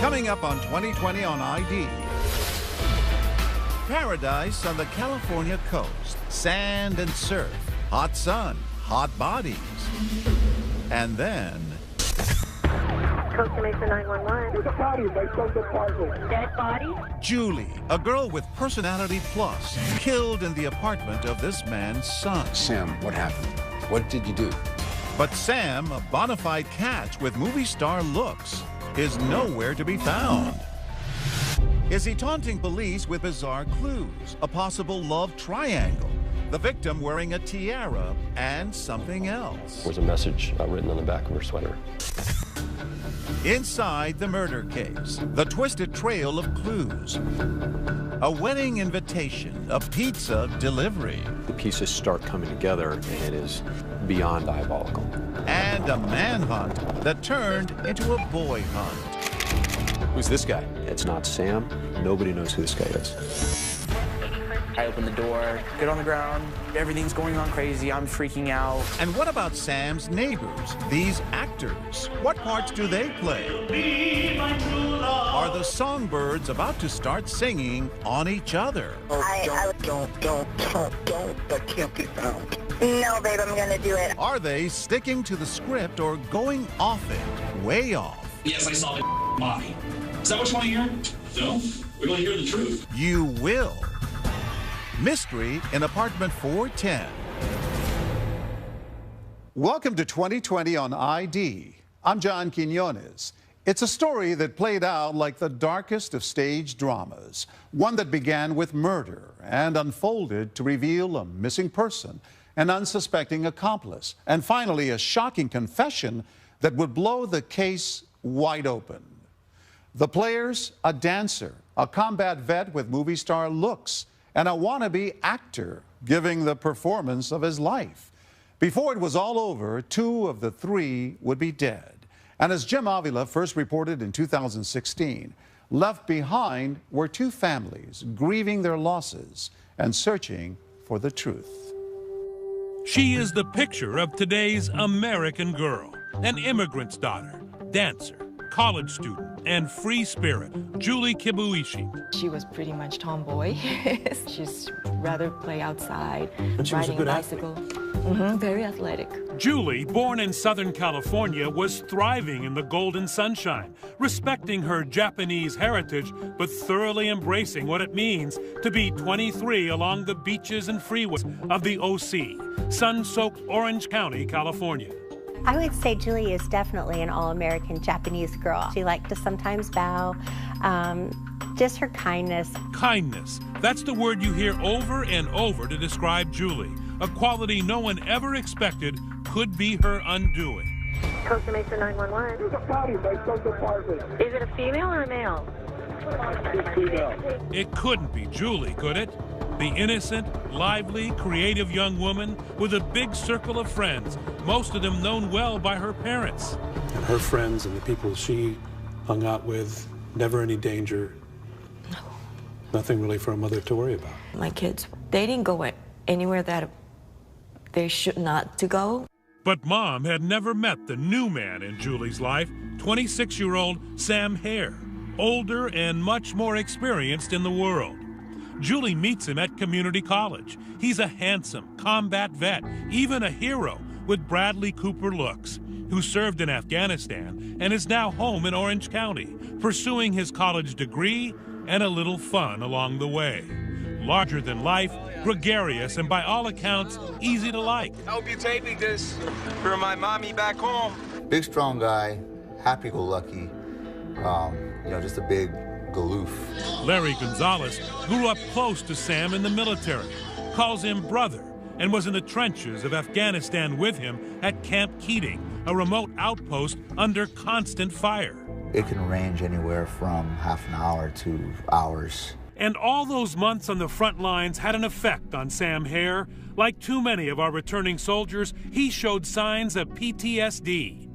Coming up on 2020 on ID. Paradise on the California coast. Sand and surf. Hot sun. Hot bodies. And then... Costa Mesa 911. There's a body in my son's apartment. Dead body? Julie, a girl with personality plus, killed in the apartment of this man's son. Sam, what happened? What did you do? But Sam, a bona fide catch with movie star looks, is nowhere to be found. Is he taunting police with bizarre clues, a possible love triangle, the victim wearing a tiara, and something else? There was a message written on the back of her sweater. Inside the murder case, the twisted trail of clues. A wedding invitation, a pizza delivery. The pieces start coming together, and it is beyond diabolical. And a manhunt that turned into a boy hunt. Who's this guy? It's not Sam. Nobody knows who this guy is. I open the door, get on the ground, everything's going on crazy, I'm freaking out. And what about Sam's neighbors, these actors? What parts do they play? Are the songbirds about to start singing on each other? Oh, don't. That can't be found. No, babe, I'm gonna do it. Are they sticking to the script or going off it, way off? Yes, I saw the mommy. Is that what you want to hear? No? We're going to hear the truth. You will. Mystery in apartment 410. Welcome to 2020 on ID. I'm John Quinones. It's a story that played out like the darkest of stage dramas, one that began with murder and unfolded to reveal a missing person, an unsuspecting accomplice, and finally a shocking confession that would blow the case wide open. The players, a dancer, a combat vet with movie star looks, and a wannabe actor giving the performance of his life. Before it was all over, 2 of the 3 would be dead. And as Jim Avila first reported in 2016, left behind were 2 families grieving their losses and searching for the truth. She is the picture of today's American girl, an immigrant's daughter, dancer, college student, and free spirit, Julie Kibuishi. She was pretty much tomboy. She's rather play outside, And she was a riding good a bicycle. Very athletic. Julie, born in Southern California, was thriving in the golden sunshine, respecting her Japanese heritage, but thoroughly embracing what it means to be 23 along the beaches and freeways of the OC, sun-soaked Orange County, California. I would say Julie is definitely an all-American Japanese girl. She liked to sometimes bow, just her kindness. Kindness. That's the word you hear over and over to describe Julie, a quality no one ever expected could be her undoing. Costa Mesa 911. There's a body in my son's apartment. Is it a female or a male? It's female. It couldn't be Julie, could it? The innocent, lively, creative young woman with a big circle of friends, most of them known well by her parents. And her friends and the people she hung out with, never any danger. No. Nothing really for a mother to worry about. My kids, they didn't go anywhere that they should not to go. But Mom had never met the new man in Julie's life, 26-year-old Sam Herr, older and much more experienced in the world. Julie meets him at community college. He's a handsome combat vet, even a hero with Bradley Cooper looks, who served in Afghanistan and is now home in Orange County, pursuing his college degree and a little fun along the way. Larger than life, gregarious, and by all accounts, easy to like. I hope you're taping this for my mommy back home. Big, strong guy, happy-go-lucky, just a big galoof. Larry Gonzalez grew up close to Sam in the military, calls him brother, and was in the trenches of Afghanistan with him at Camp Keating, a remote outpost under constant fire. It can range anywhere from half an hour to hours. And all those months on the front lines had an effect on Sam Herr. Like too many of our returning soldiers, he showed signs of PTSD.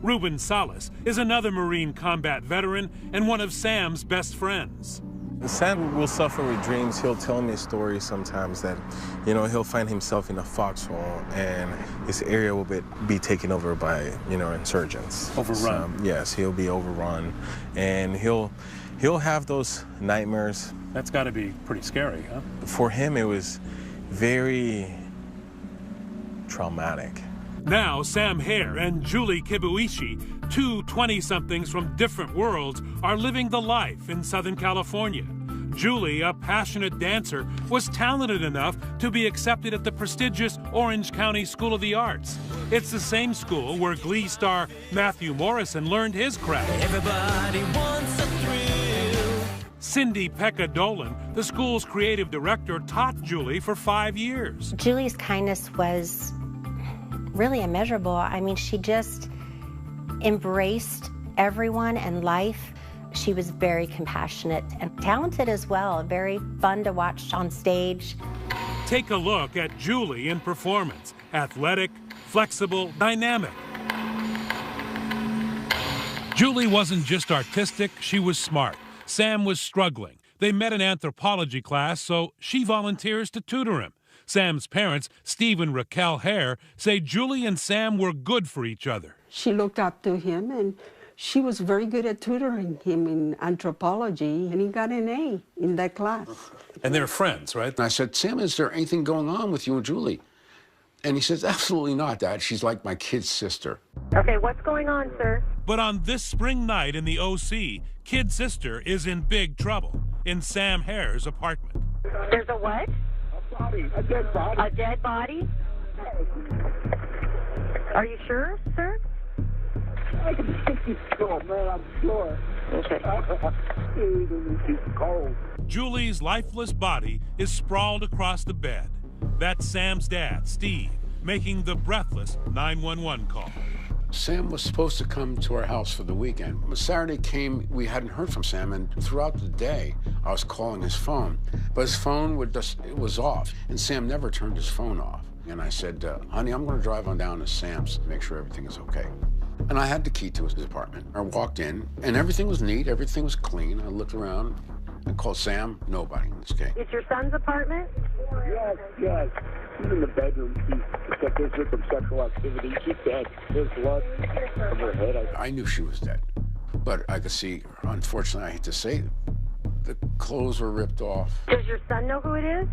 Ruben Salas is another Marine combat veteran and one of Sam's best friends. Sam will suffer with dreams. He'll tell me stories sometimes that, you know, he'll find himself in a foxhole and his area will be taken over by, you know, insurgents. Overrun. So, yes, he'll be overrun, and he'll have those nightmares. That's got to be pretty scary, huh? For him, it was very traumatic. Now, Sam Herr and Juri Kibuishi, two 20-somethings from different worlds, are living the life in Southern California. Juri, a passionate dancer, was talented enough to be accepted at the prestigious Orange County School of the Arts. It's the same school where Glee star Matthew Morrison learned his craft. Everybody wants a thrill. Cindy Pekka Dolan, the school's creative director, taught Juri for 5 years. Julie's kindness was really immeasurable. I mean, she just embraced everyone and life. She was very compassionate and talented as well, very fun to watch on stage. Take a look at Juri in performance. Athletic, flexible, dynamic. Juri wasn't just artistic, she was smart. Sam was struggling. They met in anthropology class, so she volunteers to tutor him. Sam's parents, Steve and Raquel Herr, say Juri and Sam were good for each other. She looked up to him, and she was very good at tutoring him in anthropology, and he got an A in that class. And they're friends, right? And I said, Sam, is there anything going on with you and Juri? And he says, absolutely not, Dad. She's like my kid's sister. Okay, what's going on, sir? But on this spring night in the OC, kid sister is in big trouble in Sam Herr's apartment. There's a what? A dead body. A dead body? Are you sure, sir? I can take you to man, I'm sure. Okay. She's cold. Julie's lifeless body is sprawled across the bed. That's Sam's dad, Steve, making the breathless 911 call. Sam was supposed to come to our house for the weekend. When Saturday came, we hadn't heard from Sam, and throughout the day, I was calling his phone, but his phone it was off, and Sam never turned his phone off. And I said, honey, I'm gonna drive on down to Sam's to make sure everything is okay. And I had the key to his apartment. I walked in, and everything was neat, everything was clean. I looked around, I called Sam, nobody in this case. It's your son's apartment? Yes, yes. She's in the bedroom. She's got this with some sexual activity. She's dead. There's blood from her head. I knew she was dead, but I could see, unfortunately, I hate to say it, the clothes were ripped off. Does your son know who it is?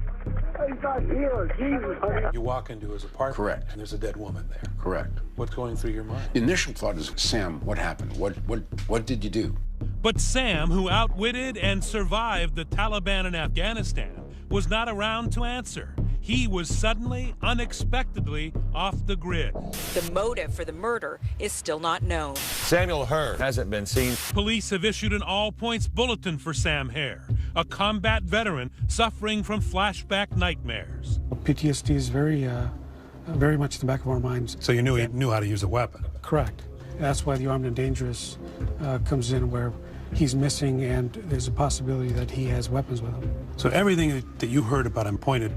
He's not here. Jesus, honey. You walk into his apartment, correct, and there's a dead woman there. Correct. What's going through your mind? The initial thought is, Sam, what happened? What did you do? But Sam, who outwitted and survived the Taliban in Afghanistan, was not around to answer. He was suddenly, unexpectedly off the grid. The motive for the murder is still not known. Samuel Herr hasn't been seen. Police have issued an all-points bulletin for Sam Herr, a combat veteran suffering from flashback nightmares. PTSD is very much in the back of our minds. So you knew he knew how to use a weapon? Correct. That's why the armed and dangerous comes in, where he's missing and there's a possibility that he has weapons with him. So everything that you heard about him pointed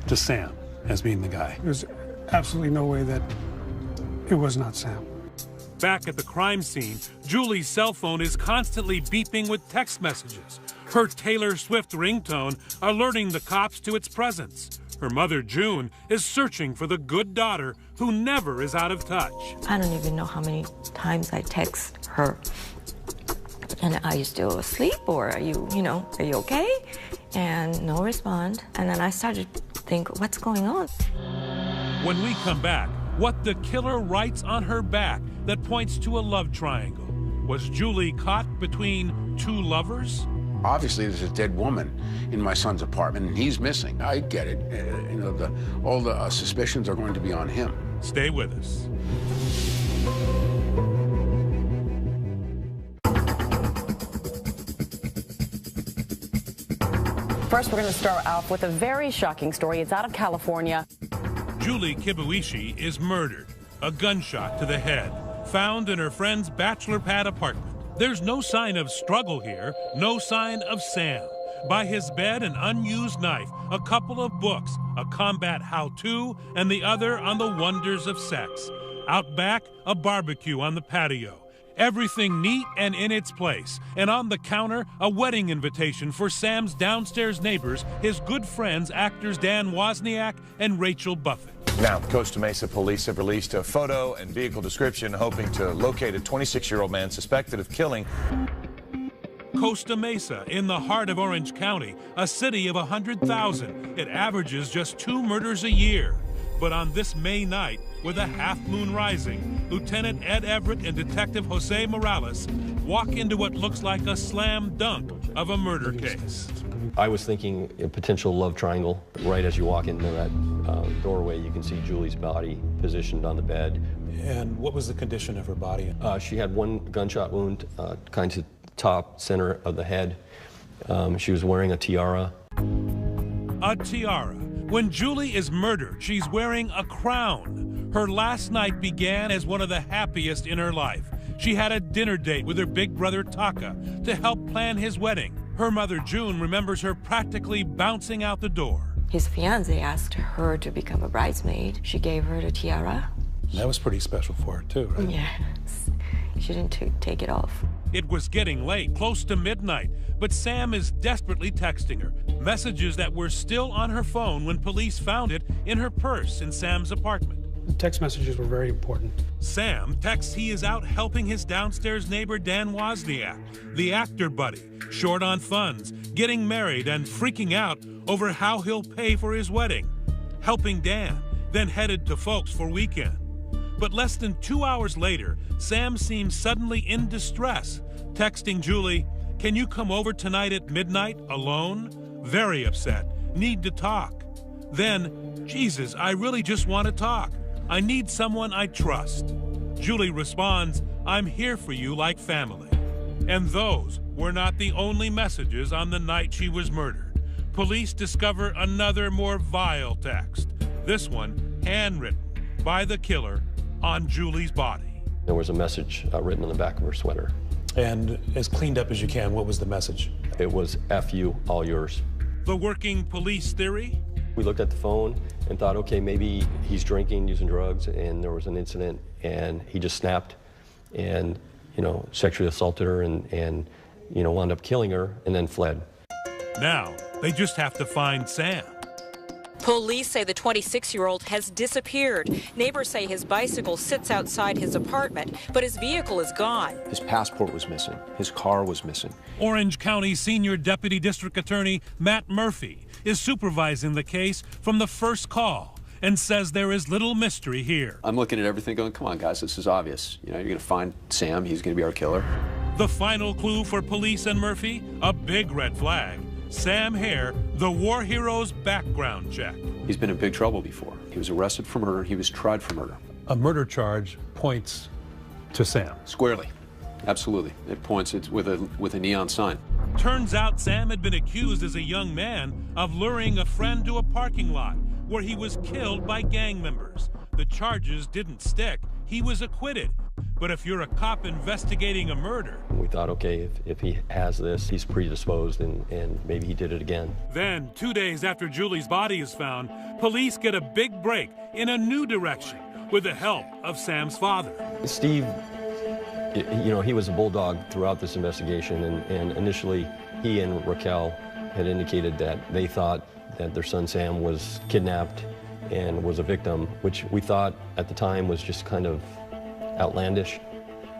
to Sam as being the guy? There's absolutely no way that it was not Sam. Back at the crime scene, Julie's cell phone is constantly beeping with text messages. Her Taylor Swift ringtone alerting the cops to its presence. Her mother, June, is searching for the good daughter who never is out of touch. I don't even know how many times I text her. And are you still asleep, or are you okay? And no response. And then I started to think, what's going on? When we come back, what the killer writes on her back that points to a love triangle. Was Julie caught between two lovers? Obviously, there's a dead woman in my son's apartment, and he's missing. I get it. All the suspicions are going to be on him. Stay with us. First, we're going to start off with a very shocking story. It's out of California. Julie Kibuishi is murdered. A gunshot to the head, found in her friend's bachelor pad apartment. There's no sign of struggle here, no sign of Sam. By his bed, an unused knife, a couple of books, a combat how-to, and the other on the wonders of sex. Out back, a barbecue on the patio. Everything neat and in its place. And on the counter, a wedding invitation for Sam's downstairs neighbors, his good friends, actors Dan Wozniak and Rachel Buffett. Now, Costa Mesa police have released a photo and vehicle description hoping to locate a 26-year-old man suspected of killing. Costa Mesa, in the heart of Orange County, a city of 100,000. It averages just 2 murders a year. But on this May night, with a half moon rising, Lieutenant Ed Everett and Detective Jose Morales walk into what looks like a slam dunk of a murder case. I was thinking a potential love triangle. Right as you walk into that doorway, you can see Julie's body positioned on the bed. And what was the condition of her body? She had 1 gunshot wound, kind of top center of the head. She was wearing a tiara. A tiara. When Julie is murdered, she's wearing a crown. Her last night began as one of the happiest in her life. She had a dinner date with her big brother Taka to help plan his wedding. Her mother June remembers her practically bouncing out the door. His fiancé asked her to become a bridesmaid. She gave her the tiara. That was pretty special for her too, right? Yes. She didn't take it off. It was getting late, close to midnight, but Sam is desperately texting her. Messages that were still on her phone when police found it in her purse in Sam's apartment. The text messages were very important. Sam texts he is out helping his downstairs neighbor Dan Wozniak, the actor buddy, short on funds, getting married and freaking out over how he'll pay for his wedding. Helping Dan, then headed to Folks for weekend. But less than 2 hours later, Sam seems suddenly in distress, texting Julie, "Can you come over tonight at midnight alone? Very upset. Need to talk." Then, "Jesus, I really just want to talk. I need someone I trust." Julie responds, "I'm here for you like family." And those were not the only messages on the night she was murdered. Police discover another more vile text. This one handwritten by the killer on Julie's body. There was a message written on the back of her sweater. And as cleaned up as you can, what was the message? It was, "F you, all yours." The working police theory? We looked at the phone and thought, okay, maybe he's drinking, using drugs, and there was an incident, and he just snapped and, sexually assaulted her and wound up killing her and then fled. Now, they just have to find Sam. Police say the 26-year-old has disappeared. Neighbors say his bicycle sits outside his apartment, but his vehicle is gone. His passport was missing. His car was missing. Orange County Senior Deputy District Attorney Matt Murphy is supervising the case from the first call and says there is little mystery here. I'm looking at everything going, come on, guys, this is obvious. You're going to find Sam. He's going to be our killer. The final clue for police and Murphy, a big red flag. Sam Herr, the war hero's background check. He's been in big trouble before. He was arrested for murder. He was tried for murder. A murder charge points to Sam. Squarely. Absolutely. It points with a neon sign. Turns out Sam had been accused as a young man of luring a friend to a parking lot where he was killed by gang members. The charges didn't stick. He was acquitted. But if you're a cop investigating a murder... We thought, okay, if he has this, he's predisposed and maybe he did it again. Then, 2 days after Julie's body is found, police get a big break in a new direction with the help of Sam's father. Steve, he was a bulldog throughout this investigation, and initially he and Raquel had indicated that they thought that their son Sam was kidnapped and was a victim, which we thought at the time was just kind of outlandish.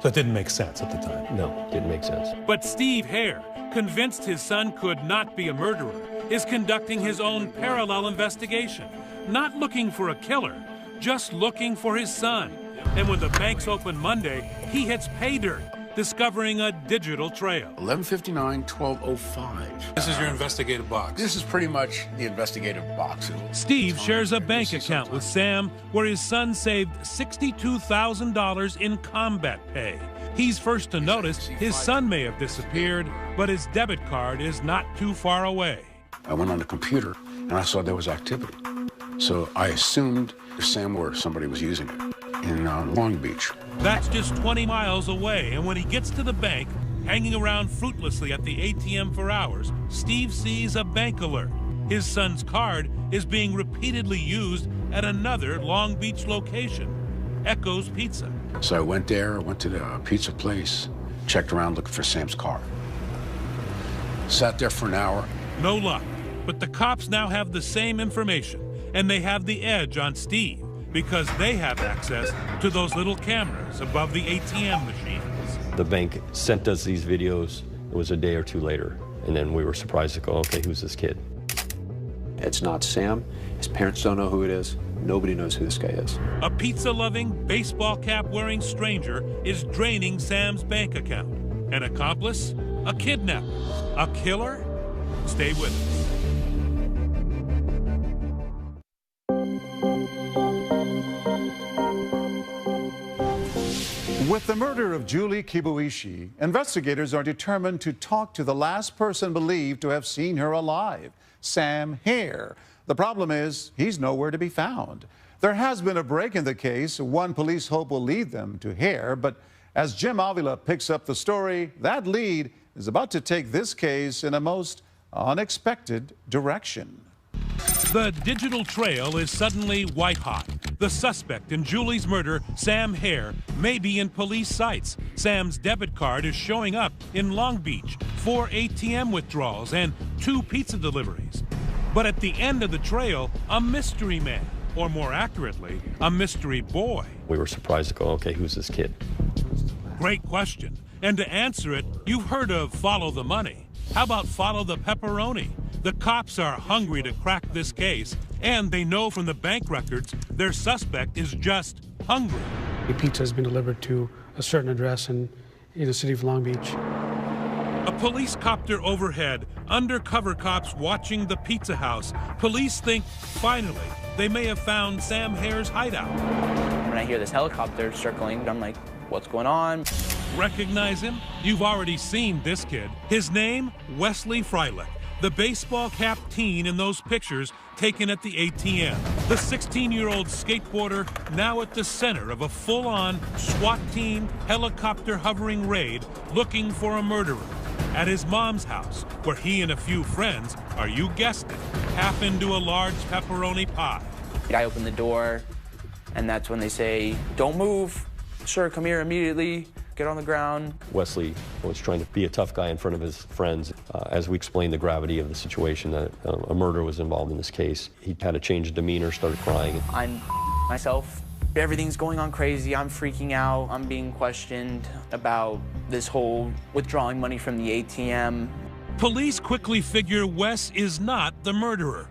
So it didn't make sense at the time? No, it didn't make sense. But Steve Herr, convinced his son could not be a murderer, is conducting his own parallel investigation. Not looking for a killer, just looking for his son. And when the banks open Monday, he hits pay dirt, discovering a digital trail. 11/59/12/05. This is your investigative box. This is pretty much the investigative box. Steve shares a bank account with Sam where his son saved $62,000 in combat pay. He's first to notice his son may have disappeared, but his debit card is not too far away. I went on the computer and I saw there was activity. So I assumed Sam or somebody was using it in Long Beach. That's just 20 miles away, and when he gets to the bank, hanging around fruitlessly at the ATM for hours, Steve sees a bank alert. His son's card is being repeatedly used at another Long Beach location, Echo's Pizza. So I went there, went to the pizza place, checked around looking for Sam's car. Sat there for an hour. No luck, but the cops now have the same information, and they have the edge on Steve because they have access to those little cameras above the ATM machines. The bank sent us these videos. It was a day or two later, and then we were surprised to go, okay, who's this kid? It's not Sam. His parents don't know who it is. Nobody knows who this guy is. A pizza-loving, baseball cap-wearing stranger is draining Sam's bank account. An accomplice? A kidnapper? A killer? Stay with us. With the murder of Juri Kibuishi, investigators are determined to talk to the last person believed to have seen her alive, Sam Herr. The problem is, he's nowhere to be found. There has been a break in the case. One police hope will lead them to Herr, but as Jim Avila picks up the story, that lead is about to take this case in a most unexpected direction. The digital trail is suddenly white-hot. The suspect in Julie's murder, Sam Herr, may be in police sights. Sam's debit card is showing up in Long Beach, 4 ATM withdrawals and 2 pizza deliveries. But at the end of the trail, a mystery man, or more accurately, a mystery boy. We were surprised to go, okay, who's this kid? Great question. And to answer it, you've heard of follow the money. How about follow the pepperoni? The cops are hungry to crack this case, and they know from the bank records their suspect is just hungry. The pizza has been delivered to a certain address in the city of Long Beach. A police copter overhead, undercover cops watching the pizza house. Police think, finally, they may have found Sam Herr's hideout. When I hear this helicopter circling, I'm like, what's going on? Recognize him? You've already seen this kid. His name, Wesley Freilich, the baseball cap teen in those pictures taken at the ATM. The 16-year-old skateboarder now at the center of a full-on SWAT team helicopter hovering raid looking for a murderer at his mom's house, where he and a few friends, are you guessed it, half into a large pepperoni pie. I open the door, and that's when they say, don't move. Sir, come here immediately. Get on the ground. Wesley was trying to be a tough guy in front of his friends. As we explained the gravity of the situation, that a murder was involved in this case, he had a change of demeanor, started crying. I'm myself. Everything's going on crazy. I'm freaking out. I'm being questioned about this whole withdrawing money from the ATM. Police quickly figure Wes is not the murderer.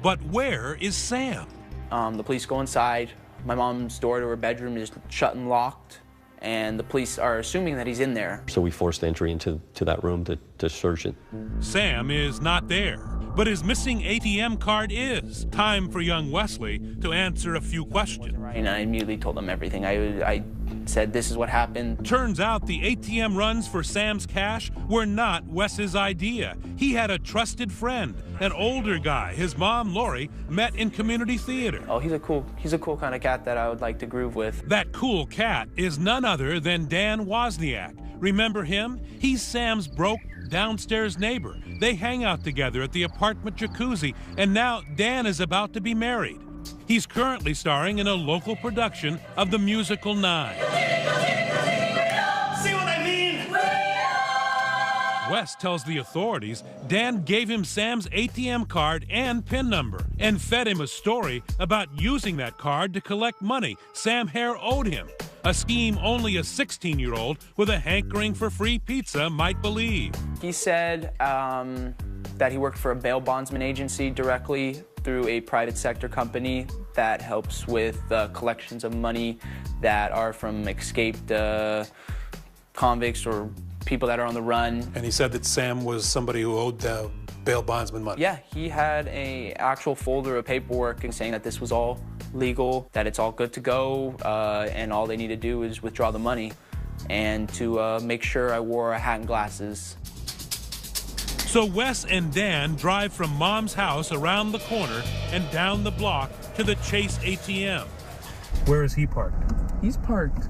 But where is Sam? The police go inside. My mom's door to her bedroom is shut and locked, and the police are assuming that he's in there. So we forced entry into that room to search it. Sam is not there, but his missing ATM card is. Time for young Wesley to answer a few questions. And I immediately told them everything. I said, this is what happened. Turns out the ATM runs for Sam's cash were not Wes's idea. He had a trusted friend, an older guy his mom, Lori, met in community theater. Oh, he's a cool kind of cat that I would like to groove with. That cool cat is none other than Dan Wozniak. Remember him? He's Sam's broke downstairs neighbor. They hang out together at the apartment jacuzzi, and now Dan is about to be married. He's currently starring in a local production of the musical 9. See what I mean? Wes tells the authorities Dan gave him Sam's ATM card and PIN number and fed him a story about using that card to collect money Sam Herr owed him. A scheme only a 16-year-old with a hankering for free pizza might believe. He said that he worked for a bail bondsman agency directly through a private sector company that helps with collections of money that are from escaped convicts or people that are on the run. And he said that Sam was somebody who owed the bail bondsman money. Yeah, he had an actual folder of paperwork and saying that this was all legal, that it's all good to go, and all they need to do is withdraw the money and to make sure I wore a hat and glasses. So Wes and Dan drive from Mom's house around the corner and down the block to the Chase ATM. Where is he parked? He's parked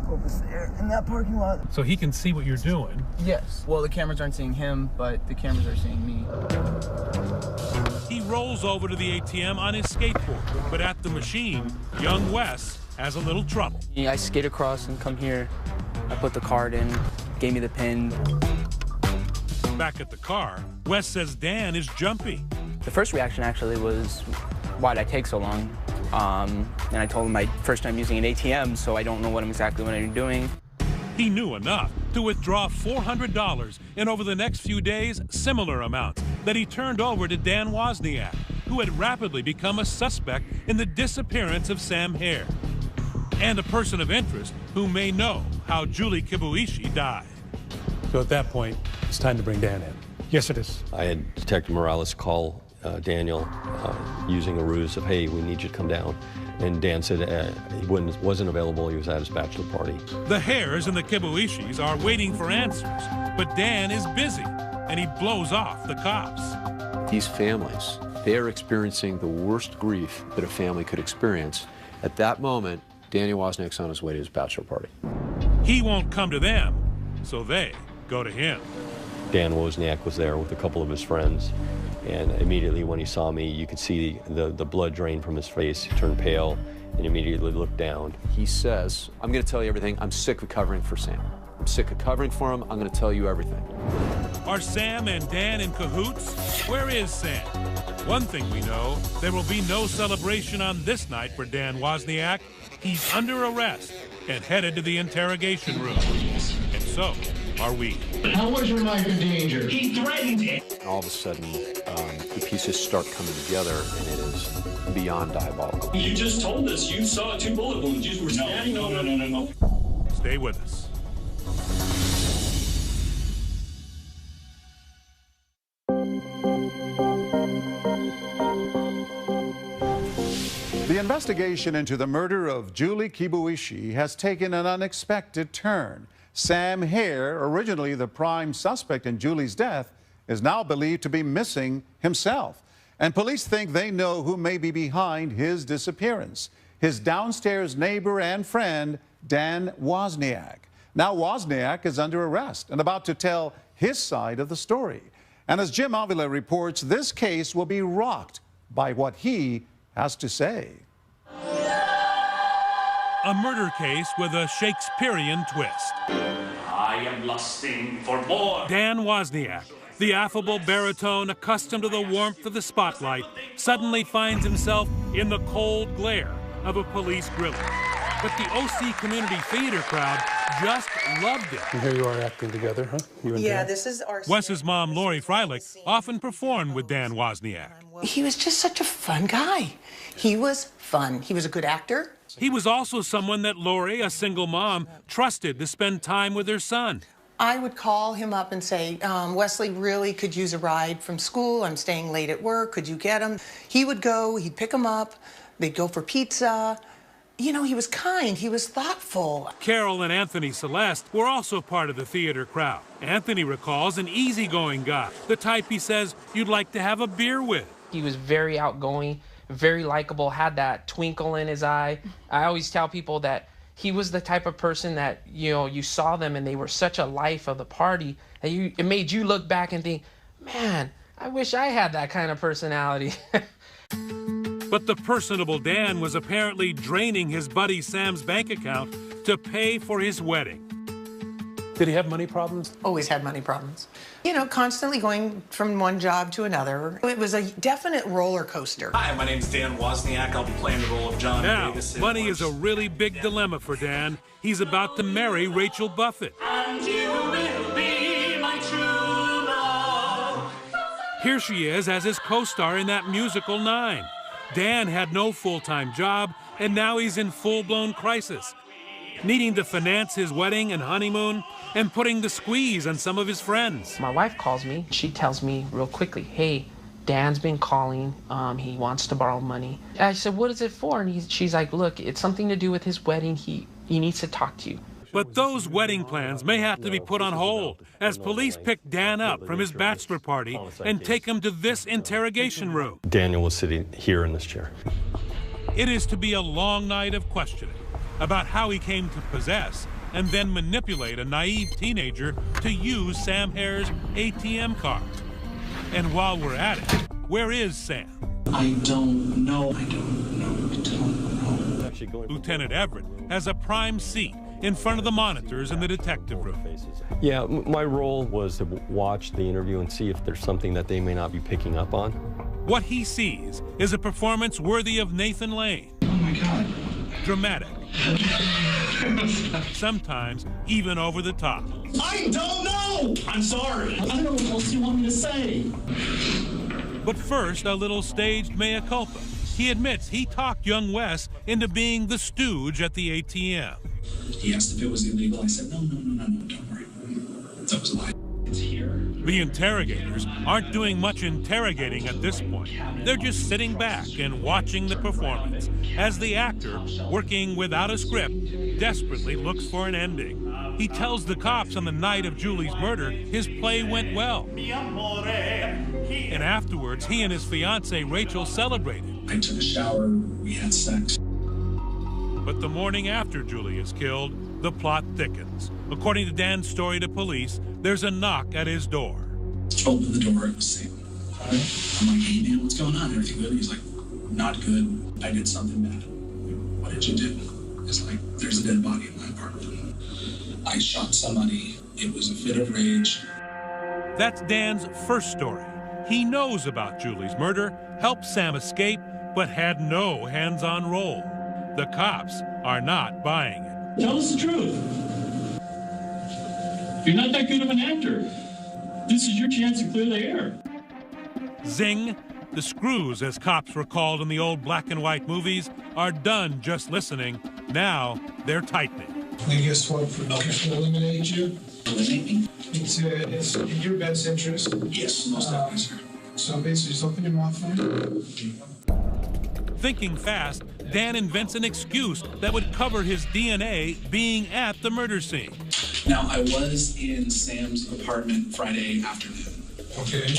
over there in that parking lot. So he can see what you're doing? Yes. Well, the cameras aren't seeing him, but the cameras are seeing me. He rolls over to the ATM on his skateboard, but at the machine, young Wes has a little trouble. Yeah, I skate across and come here. I put the card in, gave me the PIN. Back at the car, Wes says Dan is jumpy. The first reaction actually was, why did I take so long? And I told him my first time using an ATM, so I don't know what I'm doing. He knew enough to withdraw $400 and over the next few days, similar amounts that he turned over to Dan Wozniak, who had rapidly become a suspect in the disappearance of Sam Herr, and a person of interest who may know how Julie Kibuishi died. So at that point, it's time to bring Dan in. Yes, it is. I had Detective Morales call Daniel using a ruse of, hey, we need you to come down. And Dan said he wasn't available. He was at his bachelor party. The Herrs and the Kibuishis are waiting for answers, but Dan is busy, and he blows off the cops. These families, they are experiencing the worst grief that a family could experience. At that moment, Daniel Wozniak's on his way to his bachelor party. He won't come to them, so they go to him. Dan Wozniak was there with a couple of his friends, and immediately when he saw me, you could see the blood drain from his face. He turned pale and immediately looked down. He says, I'm going to tell you everything. I'm sick of covering for Sam. I'm sick of covering for him. I'm going to tell you everything. Are Sam and Dan in cahoots? Where is Sam? One thing we know, there will be no celebration on this night for Dan Wozniak. He's under arrest and headed to the interrogation room. And so are we. How was your life in danger? He threatened it. All of a sudden, the pieces start coming together, and it is beyond diabolical. You just told us you saw 2 bullet wounds. You were standing. No. Stay with us. The investigation into the murder of Julie Kibuishi has taken an unexpected turn. Sam Herr, originally the prime suspect in Julie's death, is now believed to be missing himself. And police think they know who may be behind his disappearance. His downstairs neighbor and friend, Dan Wozniak. Now Wozniak is under arrest and about to tell his side of the story. And as Jim Avila reports, this case will be rocked by what he has to say. A murder case with a Shakespearean twist. I am lusting for more. Dan Wozniak, the affable baritone accustomed to the warmth of the spotlight, suddenly finds himself in the cold glare of a police grilling. But the OC Community Theater crowd just loved it. And here you are acting together, huh? You and Dan? This is our... Wes's mom, Lori Freilich, often performed with Dan Wozniak. He was just such a fun guy. He was fun. He was a good actor. He was also someone that Lori, a single mom, trusted to spend time with her son. I would call him up and say, Wesley really could use a ride from school. I'm staying late at work. Could you get him? He would go. He'd pick him up. They'd go for pizza. You know, he was kind. He was thoughtful. Carol and Anthony Celeste were also part of the theater crowd. Anthony recalls an easygoing guy, the type he says you'd like to have a beer with. He was very outgoing, very likable, had that twinkle in his eye. I always tell people that he was the type of person that, you know, you saw them and they were such a life of the party that it made you look back and think, man, I wish I had that kind of personality. But the personable Dan was apparently draining his buddy Sam's bank account to pay for his wedding. Did he have money problems? Always had money problems. You know, constantly going from one job to another. It was a definite roller coaster. Hi, my name's Dan Wozniak. I'll be playing the role of John now, Davis. Money is a really big dilemma for Dan. He's about to marry Rachel Buffett. And you will be my true love. Here she is as his co-star in that musical 9. Dan had no full-time job, and now he's in full-blown crisis, needing to finance his wedding and honeymoon and putting the squeeze on some of his friends. My wife calls me. She tells me real quickly, hey, Dan's been calling. He wants to borrow money. I said, what is it for? And she's like, look, it's something to do with his wedding. He needs to talk to you. But those wedding plans may have to be put on hold as police pick Dan up from his bachelor party and take him to this interrogation room. Daniel was sitting here in this chair. It is to be a long night of questioning about how he came to possess and then manipulate a naive teenager to use Sam Herr's ATM card. And while we're at it, where is Sam? I don't know. Lieutenant Everett has a prime seat in front of the monitors in the detective room. Yeah, my role was to watch the interview and see if there's something that they may not be picking up on. What he sees is a performance worthy of Nathan Lane. Oh my God. Dramatic. Sometimes even over the top. I don't know! I'm sorry. I don't know what else you want me to say. But first, a little staged mea culpa. He admits he talked young Wes into being the stooge at the ATM. He asked if it was illegal. I said, no, don't worry. That was a lie. It's here. The interrogators aren't doing much interrogating at this point. They're just sitting back and watching the performance as the actor, working without a script, desperately looks for an ending. He tells the cops on the night of Julie's murder his play went well. And afterwards, he and his fiancée, Rachel, celebrated. I took a shower, we had sex. But the morning after Julie is killed, the plot thickens. According to Dan's story to police, there's a knock at his door. Opened the door, it was Sam. I'm like, hey man, what's going on? Everything good? He's like, not good. I did something bad. What did you do? It's like, there's a dead body in my apartment. I shot somebody. It was a fit of rage. That's Dan's first story. He knows about Julie's murder, helped Sam escape, but had no hands-on role. The cops are not buying it. Tell us the truth. You're not that good of an actor. This is your chance to clear the air. Zing! The screws, as cops were called in the old black and white movies, are done just listening. Now they're tightening. I guess what, to eliminate you? Eliminate me? It's in your best interest. Yes, most definitely, sir. So basically, just open your mouth for me. Thinking fast, Dan invents an excuse that would cover his DNA being at the murder scene. Now, I was in Sam's apartment Friday afternoon. Okay.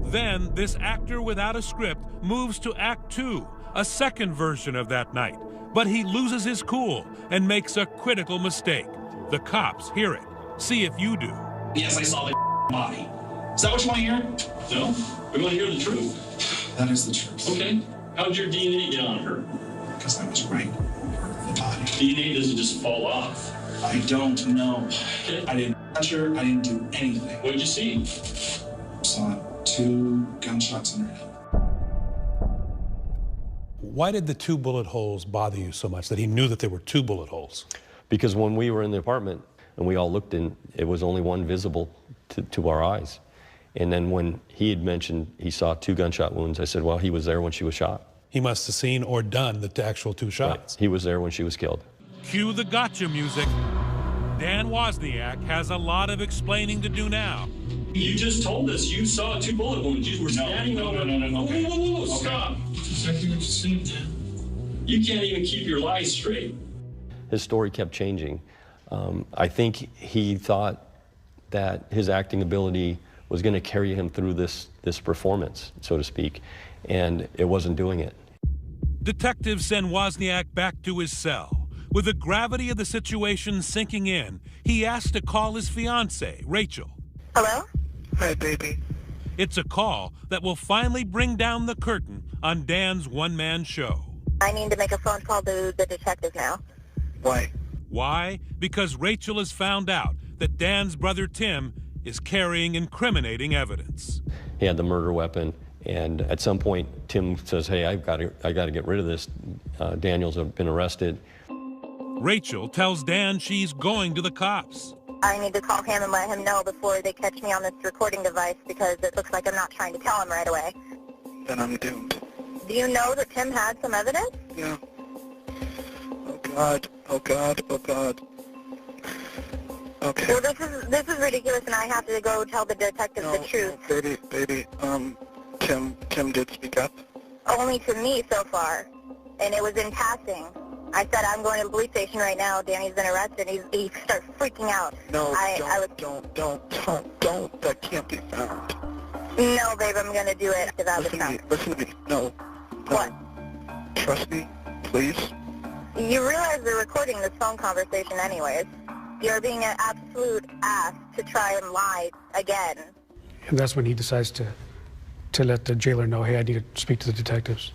Then, this actor without a script moves to Act 2, a second version of that night. But he loses his cool and makes a critical mistake. The cops hear it. See if you do. Yes, I saw the body. Is that what you want to hear? No? We want to hear the truth. That is the truth. Okay. How'd your DNA get on her? Because I was right over the body. DNA doesn't just fall off. I don't know. Okay. I didn't touch her. I didn't do anything. What did you see? Saw 2 gunshots in her head. Why did the 2 bullet holes bother you so much, that he knew that there were 2 bullet holes? Because when we were in the apartment and we all looked in, it was only one visible to our eyes. And then when he had mentioned he saw 2 gunshot wounds, I said, well, he was there when she was shot. He must have seen or done the actual 2 shots. Right. He was there when she was killed. Cue the gotcha music. Dan Wozniak has a lot of explaining to do now. You just told us you saw 2 bullet wounds. You were standing over. No. Okay. Whoa, stop. That's exactly what you said, Dan. You can't even keep your lies straight. His story kept changing. I think he thought that his acting ability was going to carry him through this performance, so to speak, and it wasn't doing it. Detectives send Wozniak back to his cell. With the gravity of the situation sinking in, he asks to call his fiancée, Rachel. Hello? Hi, baby. It's a call that will finally bring down the curtain on Dan's one-man show. I need to make a phone call to the detective now. Why? Why? Because Rachel has found out that Dan's brother Tim is carrying incriminating evidence. He had the murder weapon, and at some point, Tim says, hey, I got to get rid of this. Daniel's been arrested. Rachel tells Dan she's going to the cops. I need to call him and let him know before they catch me on this recording device because it looks like I'm not trying to tell him right away. Then I'm doomed. Do you know that Tim had some evidence? Yeah. Oh, God. Oh, God. Oh, God. Okay. Well, this is ridiculous, and I have to go tell the detective the truth. No, baby, Tim did speak up. Only to me so far, and it was in passing. I said, I'm going to the police station right now. Danny's been arrested. He starts freaking out. No, don't. That can't be found. No, babe, I'm going to do it without the sound. Listen to me. No. What? Trust me, please. You realize they're recording this phone conversation anyways. You're being an absolute ass to try and lie again. And that's when he decides to let the jailer know, hey, I need to speak to the detectives.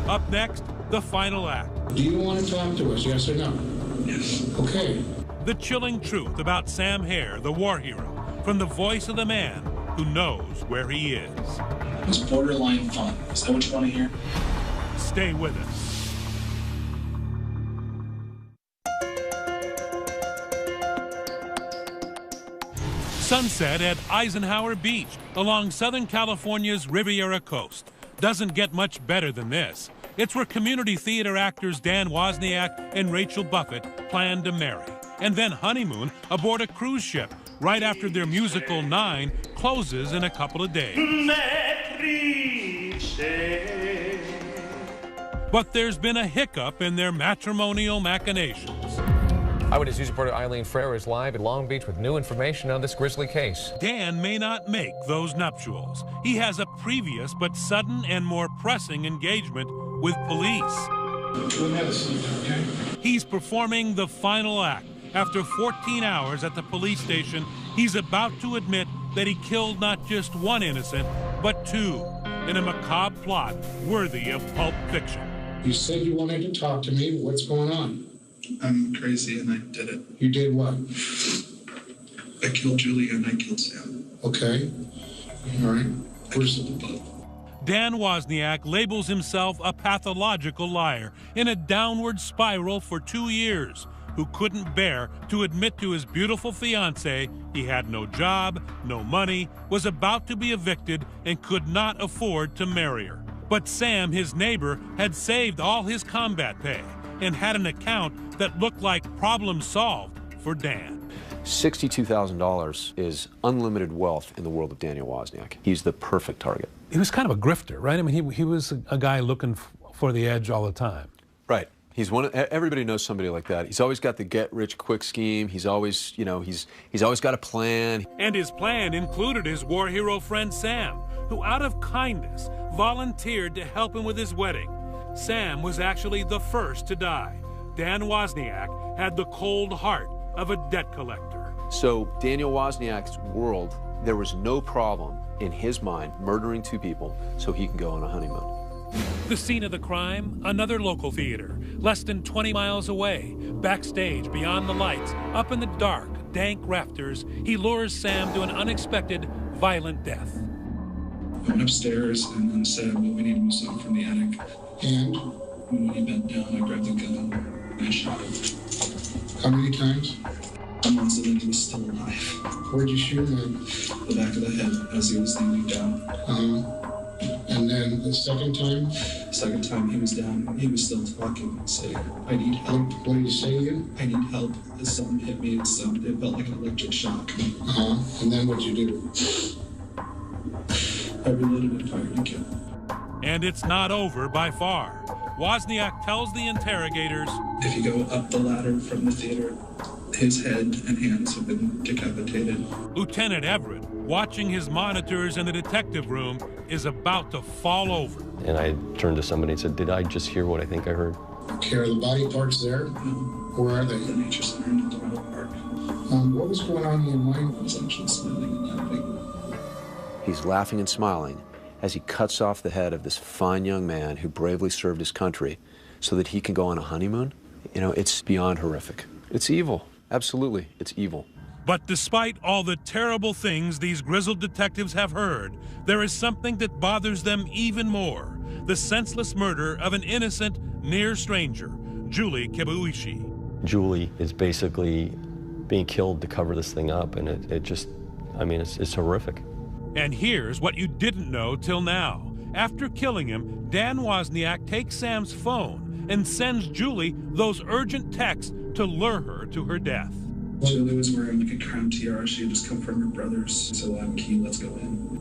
Up next, the final act. Do you want to talk to us, yes or no? Yes. Okay. The chilling truth about Sam Herr, the war hero, from the voice of the man who knows where he is. It was borderline fun. Is that what you want to hear? Stay with us. Sunset at Eisenhower Beach along Southern California's Riviera coast. Doesn't get much better than this. It's where community theater actors Dan Wozniak and Rachel Buffett plan to marry, and then honeymoon aboard a cruise ship right after their musical 9 closes in a couple of days. But there's been a hiccup in their matrimonial machinations. Eyewitness News reporter Eileen Frere is live in Long Beach with new information on this grisly case. Dan may not make those nuptials. He has a previous but sudden and more pressing engagement with police. He's performing the final act. After 14 hours at the police station, he's about to admit that he killed not just one innocent, but 2, in a macabre plot worthy of pulp fiction. You said you wanted to talk to me. What's going on? I'm crazy and I did it. You did what? I killed Julie and I killed Sam. Okay. All right. Where's the boat? Dan Wozniak labels himself a pathological liar in a downward spiral for 2 years, who couldn't bear to admit to his beautiful fiancée he had no job, no money, was about to be evicted, and could not afford to marry her. But Sam, his neighbor, had saved all his combat pay and had an account that looked like problem solved for Dan. $62,000 is unlimited wealth in the world of Daniel Wozniak. He's the perfect target. He was kind of a grifter, right? I mean, he was a guy looking for the edge all the time. Right. He's everybody knows somebody like that. He's always got the get-rich-quick scheme. He's always, he's always got a plan. And his plan included his war hero friend Sam, who out of kindness volunteered to help him with his wedding. Sam was actually the first to die. Dan Wozniak had the cold heart of a debt collector. So Daniel Wozniak's world, there was no problem in his mind murdering 2 people so he can go on a honeymoon. The scene of the crime, another local theater, less than 20 miles away. Backstage, beyond the lights, up in the dark, dank rafters, he lures Sam to an unexpected, violent death. I went upstairs and then said, well, we need to move something from the attic. And? When he bent down, I grabbed the gun and I shot him. How many times? Once, and then he was still alive. Where'd you shoot him? The back of the head as he was kneeling down. And then the second time? Second time he was down, he was still talking, saying, I need help. What did he say to you? I need help. Something hit me, it felt like an electric shock. And then what'd you do? I reloaded and fired and killed. And it's not over by far. Wozniak tells the interrogators, if you go up the ladder from the theater, his head and hands have been decapitated. Lieutenant Everett, watching his monitors in the detective room, is about to fall over. And I turned to somebody and said, did I just hear what I think I heard? Okay, are the body parts there? Where are they? The Nature Center in Dorado Park. What was going on in your mind? I was actually smiling and laughing. He's laughing and smiling as he cuts off the head of this fine young man who bravely served his country so that he can go on a honeymoon. It's beyond horrific. It's evil. Absolutely, it's evil. But despite all the terrible things these grizzled detectives have heard, there is something that bothers them even more: the senseless murder of an innocent, near stranger, Juri Kibuishi. Julie is basically being killed to cover this thing up, and it's horrific. And here's what you didn't know till now. After killing him, Dan Wozniak takes Sam's phone and sends Julie those urgent texts to lure her to her death. Julie was wearing like a crown tiara. She had just come from her brother's. I said, well, I have a key, let's go in.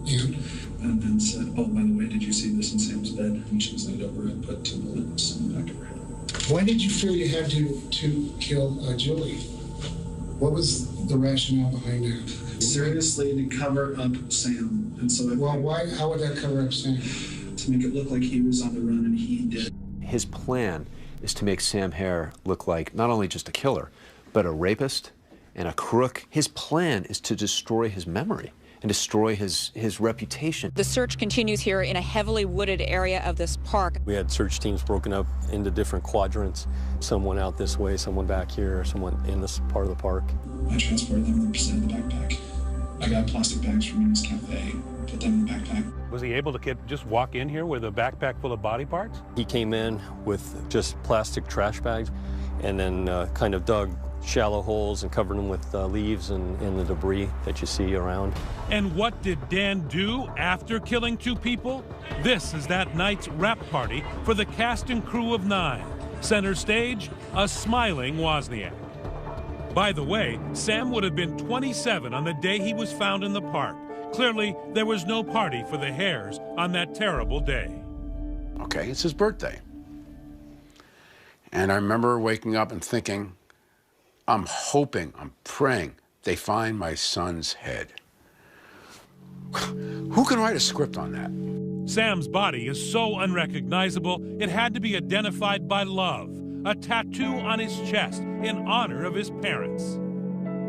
And then said, oh, by the way, did you see this in Sam's bed? And she was laid over and put 2 bullets in the back of her head. Why did you feel you had to kill Julie? What was the rationale behind that? Seriously, to cover up Sam. And so how would that cover up Sam? To make it look like he was on the run and he did. His plan is to make Sam Herr look like not only just a killer, but a rapist and a crook. His plan is to destroy his memory and destroy his reputation. The search continues here in a heavily wooded area of this park. We had search teams broken up into different quadrants. Someone out this way, someone back here, someone in this part of the park. I transported them in the percent of the backpack. I got plastic bags from Eunice Cafe, put them in the backpack. Was he able to just walk in here with a backpack full of body parts? He came in with just plastic trash bags and then kind of dug shallow holes and covered them with leaves and the debris that you see around. And what did Dan do after killing 2 people? This is that night's wrap party for the cast and crew of 9. Center stage, a smiling Wozniak. By the way, Sam would have been 27 on the day he was found in the park. Clearly, there was no party for the Hairs on that terrible day. Okay, it's his birthday. And I remember waking up and thinking, I'm hoping, I'm praying they find my son's head. Who can write a script on that? Sam's body is so unrecognizable, it had to be identified by love, a tattoo on his chest in honor of his parents.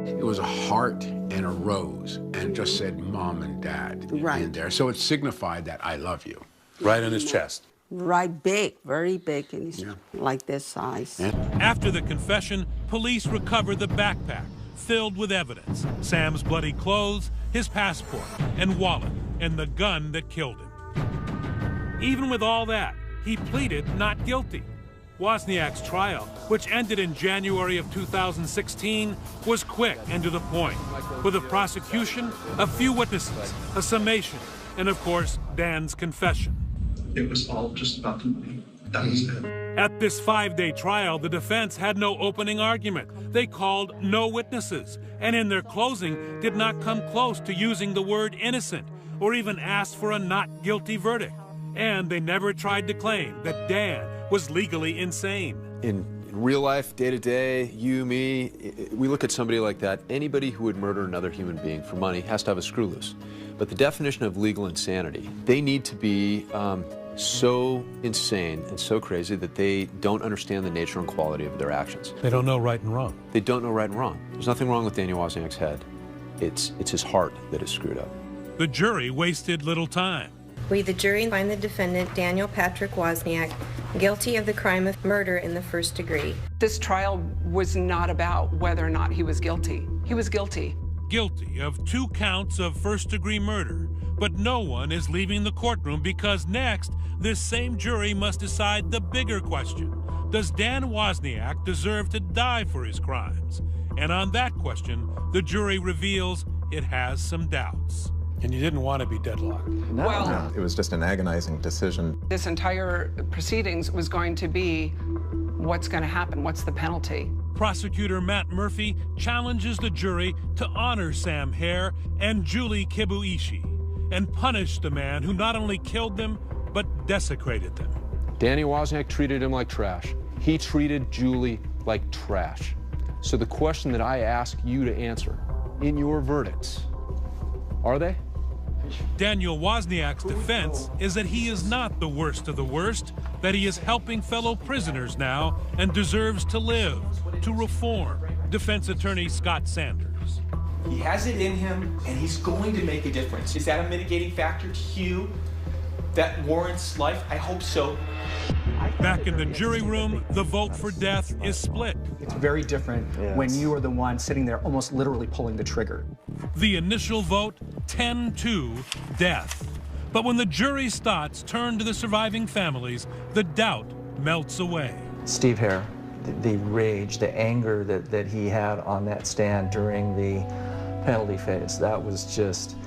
It was a heart and a rose, and it just said Mom and Dad in there. So it signified that I love you. Right on his chest. Right, big, very big, and it's like this size. After the confession, police recovered the backpack filled with evidence: Sam's bloody clothes, his passport and wallet, and the gun that killed him. Even with all that, he pleaded not guilty. Wozniak's trial, which ended in January of 2016, was quick and to the point, with a prosecution, a few witnesses, a summation, and of course, Dan's confession. It was all just about the money. That was it. At this 5-day trial, the defense had no opening argument. They called no witnesses, and in their closing did not come close to using the word innocent, or even asked for a not guilty verdict. And they never tried to claim that Dan was legally insane. In real life, day to day, you, me, we look at somebody like that. Anybody who would murder another human being for money has to have a screw loose. But the definition of legal insanity, they need to be so insane and so crazy that they don't understand the nature and quality of their actions. They don't know right and wrong. They don't know right and wrong. There's nothing wrong with Daniel Wozniak's head. It's his heart that is screwed up. The jury wasted little time. We, the jury, find the defendant, Daniel Patrick Wozniak, guilty of the crime of murder in the first degree. This trial was not about whether or not he was guilty. He was guilty. Guilty of 2 counts of first-degree murder. But no one is leaving the courtroom because next, this same jury must decide the bigger question. Does Dan Wozniak deserve to die for his crimes? And on that question, the jury reveals it has some doubts. And you didn't want to be deadlocked. No. It was just an agonizing decision. This entire proceedings was going to be, what's going to happen? What's the penalty? Prosecutor Matt Murphy challenges the jury to honor Sam Herr and Juri Kibuishi and punish the man who not only killed them, but desecrated them. Danny Wozniak treated him like trash. He treated Julie like trash. So the question that I ask you to answer in your verdicts, are they? Daniel Wozniak's defense is that he is not the worst of the worst, that he is helping fellow prisoners now and deserves to live, to reform. Defense attorney Scott Sanders. He has it in him, and he's going to make a difference. Is that a mitigating factor to you that warrants life? I hope so. Back in the jury room, the vote for death is split. It's very different when you are the one sitting there almost literally pulling the trigger. The initial vote, 10-2, death. But when the jury's thoughts turn to the surviving families, the doubt melts away. Steve Herr, the rage, the anger that he had on that stand during the penalty phase, that was just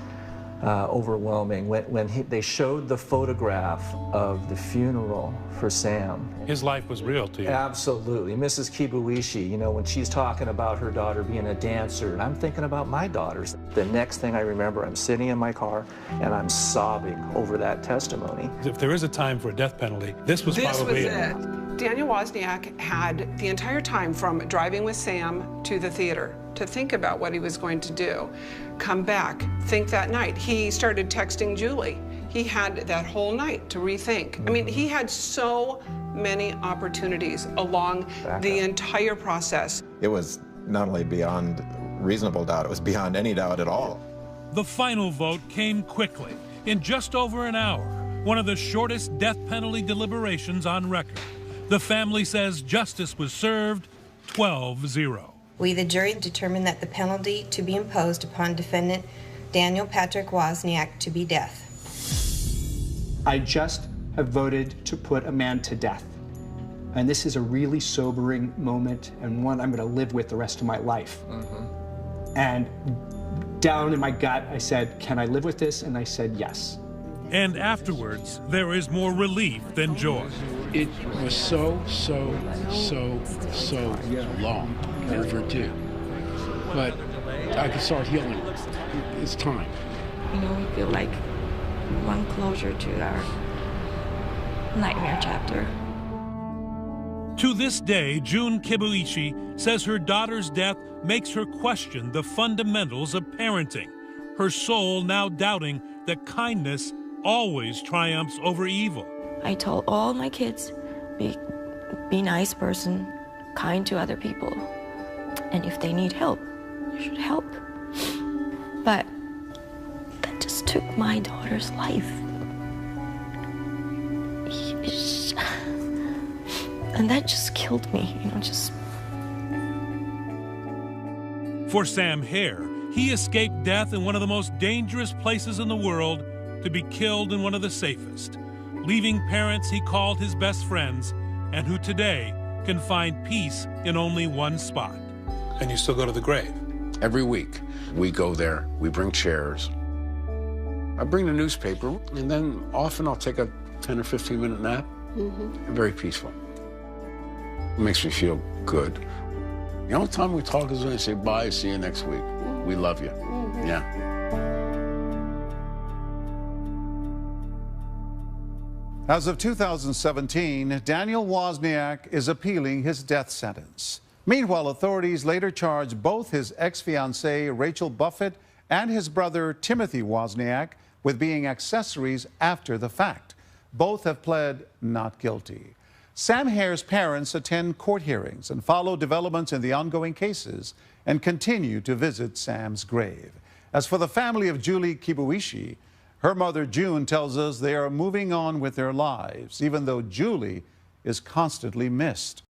overwhelming. When they showed the photograph of the funeral for Sam. His life was real to you. Absolutely. Mrs. Kibuishi, you know, when she's talking about her daughter being a dancer, and I'm thinking about my daughters. The next thing I remember, I'm sitting in my car and I'm sobbing over that testimony. If there is a time for a death penalty, this was probably it. Daniel Wozniak had the entire time from driving with Sam to the theater to think about what he was going to do, come back, think that night. He started texting Julie. He had that whole night to rethink. I mean, he had so many opportunities along the entire process. It was not only beyond reasonable doubt, it was beyond any doubt at all. The final vote came quickly, in just over an hour, one of the shortest death penalty deliberations on record. The family says justice was served 12-0. We, the jury, determined that the penalty to be imposed upon defendant Daniel Patrick Wozniak to be death. I just have voted to put a man to death. And this is a really sobering moment and one I'm going to live with the rest of my life. And down in my gut, I said, can I live with this? And I said, yes. And afterwards, there is more relief than joy. It was so long, overdue. But I can start healing. It's time. You know, we feel like one closure to our nightmare chapter. To this day, June Kibuishi says her daughter's death makes her question the fundamentals of parenting, her soul now doubting that kindness always triumphs over evil. I told all my kids, be nice person, kind to other people, and if they need help, you should help. But that just took my daughter's life. And that just killed me, you know, just. For Sam Herr, he escaped death in one of the most dangerous places in the world to be killed in one of the safest, leaving parents he called his best friends and who today can find peace in only one spot. And you still go to the grave? Every week, we go there, we bring chairs. I bring the newspaper, and then often I'll take a 10 or 15-minute nap. Very peaceful. It makes me feel good. The only time we talk is when I say bye, see you next week. We love you. Yeah. As of 2017, Daniel Wozniak is appealing his death sentence. Meanwhile, authorities later charged both his ex-fiancée, Rachel Buffett, and his brother, Timothy Wozniak, with being accessories after the fact. Both have pled not guilty. Sam Herr's parents attend court hearings and follow developments in the ongoing cases and continue to visit Sam's grave. As for the family of Juri Kibuishi, her mother, June, tells us they are moving on with their lives, even though Juri is constantly missed.